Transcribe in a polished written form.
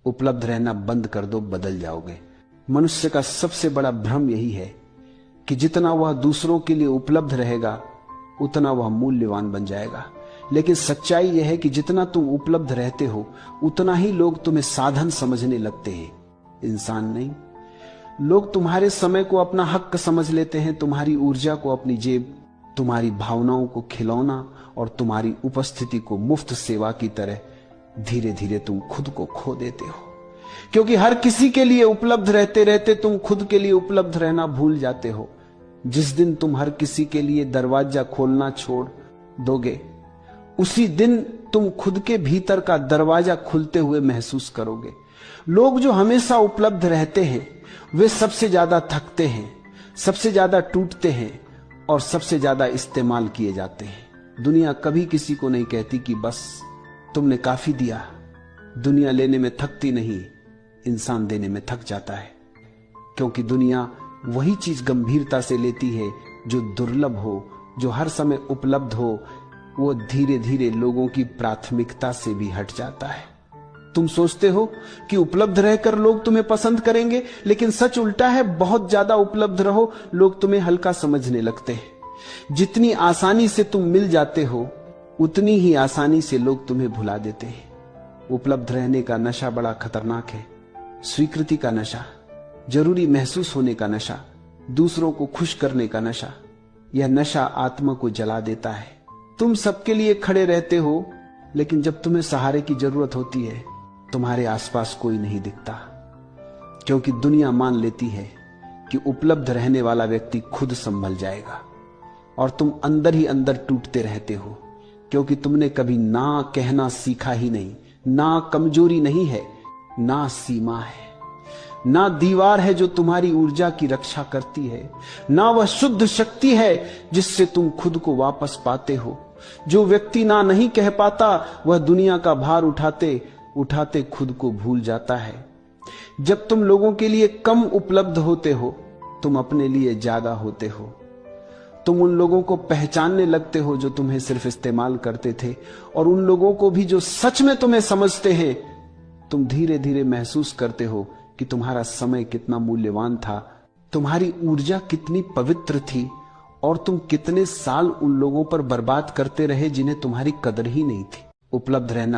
उपलब्ध रहना बंद कर दो, बदल जाओगे। मनुष्य का सबसे बड़ा भ्रम यही है कि जितना वह दूसरों के लिए उपलब्ध रहेगा उतना वह मूल्यवान बन जाएगा। लेकिन सच्चाई यह है कि जितना तुम उपलब्ध रहते हो उतना ही लोग तुम्हें साधन समझने लगते हैं, इंसान नहीं। लोग तुम्हारे समय को अपना हक समझ लेते हैं, तुम्हारी ऊर्जा को अपनी जेब, तुम्हारी भावनाओं को खिलौना और तुम्हारी उपस्थिति को मुफ्त सेवा की तरह धीरे धीरे तुम खुद को खो देते हो। क्योंकि हर किसी के लिए उपलब्ध रहते रहते तुम खुद के लिए उपलब्ध रहना भूल जाते हो। जिस दिन तुम हर किसी के लिए दरवाजा खोलना छोड़ दोगे उसी दिन तुम खुद के भीतर का दरवाजा खुलते हुए महसूस करोगे। लोग जो हमेशा उपलब्ध रहते हैं वे सबसे ज्यादा थकते हैं, सबसे ज्यादा टूटते हैं और सबसे ज्यादा इस्तेमाल किए जाते हैं। दुनिया कभी किसी को नहीं कहती कि बस तुमने काफी दिया। दुनिया लेने में थकती नहीं, इंसान देने में थक जाता है। क्योंकि दुनिया वही चीज गंभीरता से लेती है जो दुर्लभ हो, जो हर समय उपलब्ध हो। वो धीरे धीरे लोगों की प्राथमिकता से भी हट जाता है। तुम सोचते हो कि उपलब्ध रहकर लोग तुम्हें पसंद करेंगे, लेकिन सच उल्टा है। बहुत ज्यादा उपलब्ध रहो, लोग तुम्हें हल्का समझने लगते हैं। जितनी आसानी से तुम मिल जाते हो उतनी ही आसानी से लोग तुम्हें भुला देते हैं। उपलब्ध रहने का नशा बड़ा खतरनाक है। स्वीकृति का नशा, जरूरी महसूस होने का नशा, दूसरों को खुश करने का नशा, यह नशा आत्मा को जला देता है। तुम सबके लिए खड़े रहते हो, लेकिन जब तुम्हें सहारे की जरूरत होती है तुम्हारे आसपास कोई नहीं दिखता। क्योंकि दुनिया मान लेती है कि उपलब्ध रहने वाला व्यक्ति खुद संभल जाएगा और तुम अंदर ही अंदर टूटते रहते हो। क्योंकि तुमने कभी ना कहना सीखा ही नहीं। ना कमजोरी नहीं है, ना सीमा है, ना दीवार है जो तुम्हारी ऊर्जा की रक्षा करती है, ना वह शुद्ध शक्ति है जिससे तुम खुद को वापस पाते हो। जो व्यक्ति ना नहीं कह पाता वह दुनिया का भार उठाते उठाते खुद को भूल जाता है। जब तुम लोगों के लिए कम उपलब्ध होते हो तुम अपने लिए ज्यादा होते हो। तुम उन लोगों को पहचानने लगते हो जो तुम्हें सिर्फ इस्तेमाल करते थे, और उन लोगों को भी जो सच में तुम्हें समझते हैं। तुम धीरे धीरे महसूस करते हो कि तुम्हारा समय कितना मूल्यवान था, तुम्हारी ऊर्जा कितनी पवित्र थी, और तुम कितने साल उन लोगों पर बर्बाद करते रहे जिन्हें तुम्हारी कदर ही नहीं थी। उपलब्ध रहना